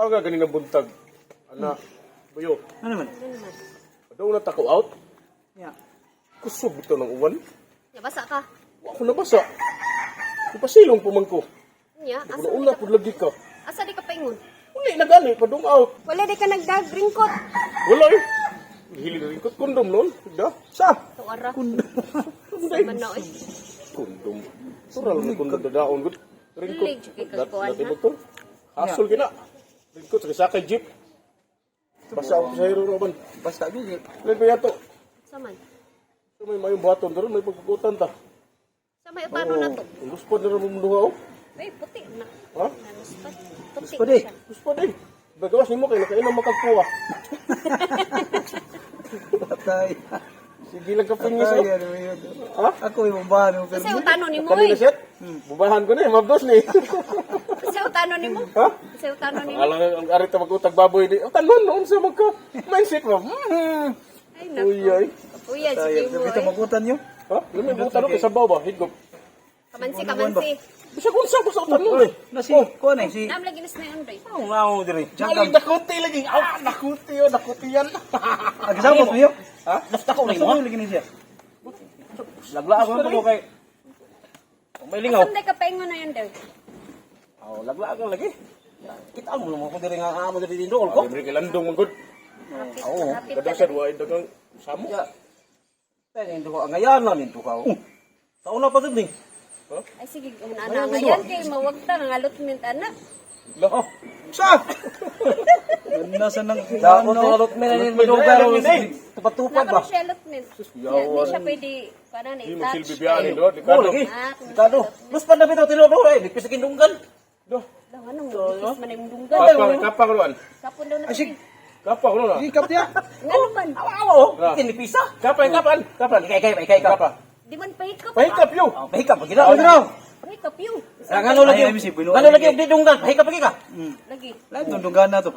Aga ganina buntag. Ana, bayo. Ano naman? Daw na tako out. Yeah. Kusog ito ng uwan. Nabasa ka. Wa ko nabasa. Ipasilong po man ko. Nya, asa Una po lagi ka. asa di ka paingon? Uli na gani, padung out. Wala di ka nagdagringkot. Wala eh. Hilig rin ko kondom noon. Da. Sa? Tuwara. Kunday. Man na eh. Kondom. Tural mo kondom dadaon gud. Ringkot. Hilig, kay kagkuhan, Dati ha? doktor. Hasol gina. Ringkot sa sakay jeep. Basta ako sa hero Roman. Basta gini. Lain pa yato. Saman. So may mayong buhaton doon, may pagpuputan ta. Sa may paano na to? Luspad na rin mong duha. Ay, puti na. Ha? Nanuspad. Puti Luspad na eh. siya. Luspad eh. Bagawas ni mo kayo, nakailang makagpuwa. Patay. Sige lang kapingis Patay. oh. Ano yun? Ha? Ako yung mabahan mo. Kasi utano ni mo Kanina eh. set? Bubahan ko na eh, mabdos ni. Kasi utano ni mo. Ha? Kasi utano ni mo. Alam nga, ang arita mag-utag baboy di. Oh, tanon, noon sa magka. Mindset mo. Ay, naku. Uy, ay. Kuya, sige mo Ito eh. magutan nyo. Ha? Lumay buta no, kay sabaw ba? Higop. Kamansi, kamansi. Bisa kung sa ko sa tanon eh. Nasi, kuha na si... Naam lagi nas na yun, Ray. Ang ngao diri. Mali, nakuti lagi. Ah, nakuti yun, nakuti yan. Agsabot mo yun? Ha? Basta ko rin mo. Lagi ni siya. Lagla ako ko kay... May lingaw. Asam na ka paingon na yun, daw. Oh, lagla ako lagi. Kita mo naman ko diri nga amo diri dindol ko. Libre kay landong mong good. Oo. Hapit Kada ka siya na. duwa dagang samo. Ya. Pero hindi ko ngayon na nito ka. Sa una pa din. Ay, sige, una na ngayon kay mawagta ng allotment, anak. Oh, Sa. Nasa nang damo no rot men ni lugar tupad-tupad Naka ba. na siya allotment. Hindi siya pwede, parang di mo i-touch. silbi biyahe do, di Ko ka lagi. Ah, Kado. Mas pa na bitaw tilo do eh, dipis kindunggan. do. daw, anong bigis man yung dunggan. Kapang ruan. Kapon daw na Asig. Kapang ruan. Ikap dia. Nga naman. Awo, kinipisa. Kapang kapan? Kapan kay Kapang. Di man pahikap. Pahikap yo. Oh, bahika pa gina. Oh, Pahikap yun. Ano lagi? Ano lagi di dunggan? Bahika pa gika. Lagi. Lain dunggan na to.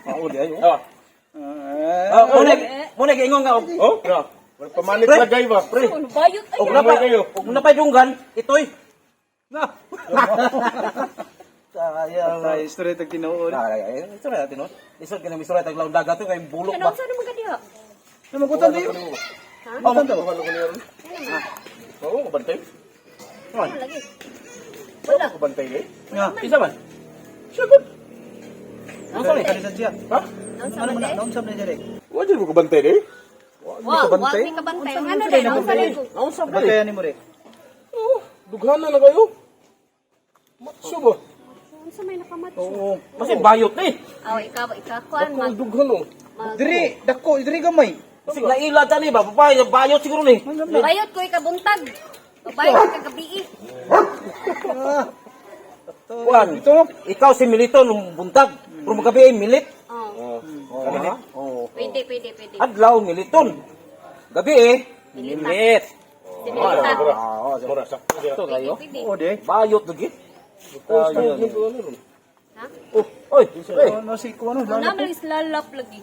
Oo, di ayo. Ah. Muna giingon nga Oh, na. Wala pamanit lagay ba, pre? Ano, bayot ay. og napay kayo. og napay dunggan, itoy. Na. Sayang. Ay, story tag tinuod. Ay, ito na natin, no? Isod ka na misura tag laong dagat to kay bulok Ano, ba. saan naman ka diha? Namagutan tayo. Ha? Oh, man to. Ano ko niyo? Ano naman? Oo, kabantay. Ano lagi? Wala. Kabantay eh. Nga, isa man. Siya good. Ang sorry. Kalisan siya. Ha? Ang Ano man sabay. na, sa na direk. Wala mo kabantay eh. Wow, wag ni kabantay. Ano din? Ang sabay ko. Ang sabay. Batayan ni mo rek. Oh, dughanan na kayo. Matso ba? Ang sabay nakamatso. Oo. Kasi bayot na eh. Aw, ikakuan Ang mag. dughan oh. Diri, dako, diri gamay. Kasi naila tani ba? Papay, bayot siguro ni. Bayot ko ikabuntag. Bayot ka gabi. Kuan, ikaw si Milito nung buntag. Pero magabi ay milit. Oh. Oo. Pwede. Adlaw, militon. Gabi eh, milit. Sinilita. Oo, Mura sakto dia. ito kayo. Pwede. O di. Bayot lagi. Ha? Oh, oy, oy. Ano si ko ano? Una man is lalap lagi.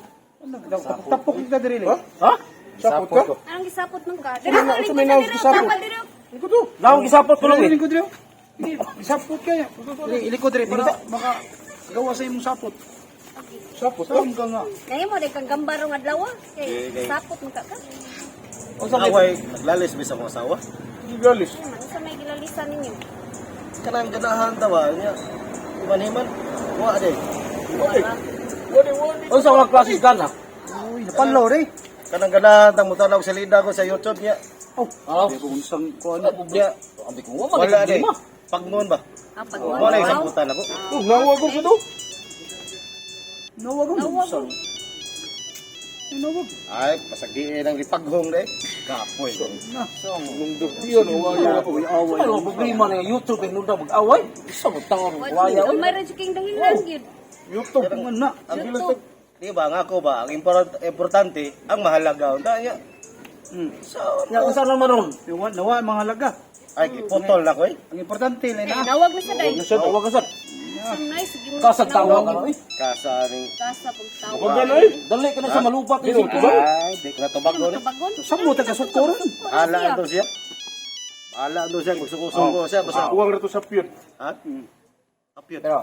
Tapok ka diri le. Ha? Sapot ka? Anong gisapot nung ka? Dili ko Sa may nawag gisapot. Tapal dili. Iko to. Laong gisapot ko lang Dili eh. ko diri. Hindi, sapot ka ya. Dili, iliko diri para maka gawa sa imong sapot. Sapot ka. Sam ka nga. Ngayon mo day kang gambarong adlaw. Kay sapot mo ka ka. Unsa may Away, naglalis bisa ko asawa. Di galis. Ay man, sa may gilalisan ninyo. Kanang ganahan tawa niya. Iman-iman. Wa day. Okay. Wali. unsa mga klase gana? Uy, napalaw re. Kanang ganahan tang mutanaw sa lida ko sa YouTube niya. Ah, Di ko unsang ko Ano ano. niya? ambi ko wa Wala day. magproblema. Pagmon ba? Kapag Wala isang putan ako. Oh, nawag ko to. Nawag mo. Nawag. Nawag. Ay, pasagiin ang lipaghong day. Kapoy. Nung dugtiyon wala ko. Ano problema na yung YouTube ay nunda mag-away? Isa mo tao ng waya. Ang may king dahilan yun. YouTube. Ang na. Ang gilusog. Di ba nga ako ba, ang importante, ang mahalaga. Unta niya. So, Ya unsa naman ron? Yung nawa mga laga. ay, putol na ko eh. Ang importante Ay, na. nawag na sa day. Nasad awag kasad. So nice. Sige mo. Kasad tawag ka eh. Kasa ning... Kasa pag tawag. Huwag na eh. Dali ka na sa malupat ni Dili. Sito. Ay, di ko na tubag ko ni. Tabagon. Samo ta kasukor. Bahala ando siya. Bahala ando siya. Magsukusong ko siya. Basta, Uwang na to sa piyot. ha? Apyot. Pero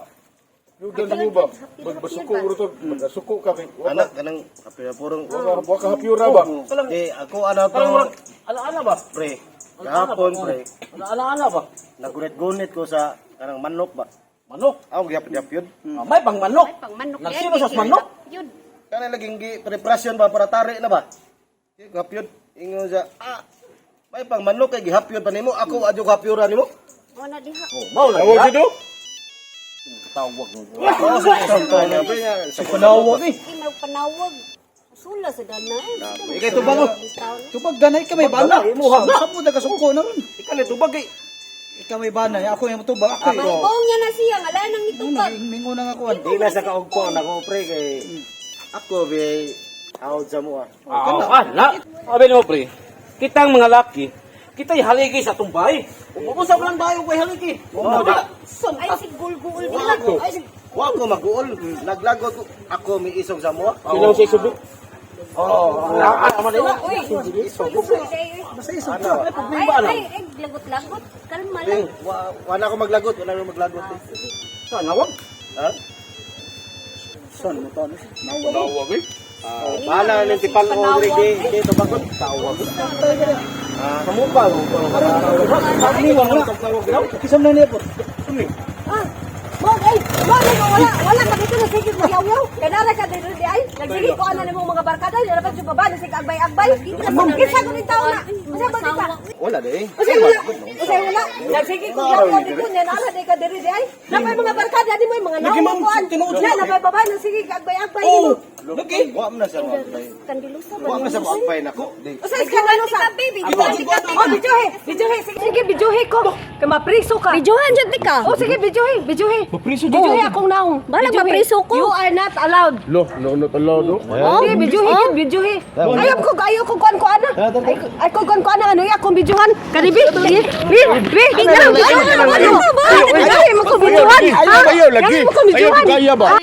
Hapyudan na mo ba? Magbasuko mo to. Magasuko ka kay. Anak, kanang purong... Wala ka hapyura ba? Di, ako ano to, Ala-ala ba? pre. Kahapon, pre. Ala-ala ba? Nagunit-gunit ko sa kanang manok ba? Manok. Ako, gihap yun. May pang manok. Ay, pang manok. Nagsino sa manok? Yun. Kana laging preparasyon ba para tari na ba? Gihap yun. Ingon sa, may pang manok kay gihap yun pa nimo. Ako, adyo gihapyura nimo. Wala diha. Mao lang. Awag dito. Tawag mo. Sa Panawag eh. Ay, magpanawag. Sula sa dana eh. Ikay tubag o. Tubag ganay ka may bana. Imuhag na. Sa po nagasuko na ron. Ikaw na tubag eh. Ikaw may bana, ako yung tubag ako. Maibong niya na siya. Ngala nang itubag. Mingo na nga ko. Di na sa kaugpon ako, pre, kay ako, be, out sa mua. Na. Abi mo pre. Kitang mga laki, kita'y haligi sa tumbay. Umusap lang bayo kay haligi. Ay, si gulgul nila. Ay, si... Wa ko mag-uol. Naglagot ko. Ako may isog sa mua. Silaw sa isubo. Uy, Basta iso. ay, lagot-lagot. Kalma lang. Wala ko maglagot. Wala ko maglagot. Saan nawag? Ha? Son mo to. Nawag eh. Bahala ng tipal ko, di tubagot. Tawag. Kamukha. Pagniwang na. Kisam na niya po. Wala ka dito na sige mo yaw-yaw. Kanara ka dito di ay. Nagsige ko ana nimo mga barkada, dapat sa baba na sige agbay-agbay. Kisa ko ni tawo na. Usa ba dito? Wala de. Usay wala. Nagsige ko yaw-yaw dito na ala di ka diri di ay. Napay mga barkada di mo mga nakuan. Na napay baba na sige agbay-agbay nimo. Lagi. Wa mo na sa mga bay. Kandilusa Wa mo na sa mga bay nako. Usay ka ano sa baby. Oh, bijuhe. Sige, bijuhe ko. Kay mapriso ka. Bijuhan jud ka. Oh, sige, bijuhe. Mapriso daw. Bijuhe akong naong. Bala mapriso ko. You are not allowed. Lo, no talo do. Sige, bijuhe. Ayaw ko kuan ana. Ay ko kuan ano akong bijuhan. Kanibi. Bijuhan. Ayaw mo ko bijuhan. Ayaw lagi. Ayaw mo ko bijuhan. Ayaw kaya ba?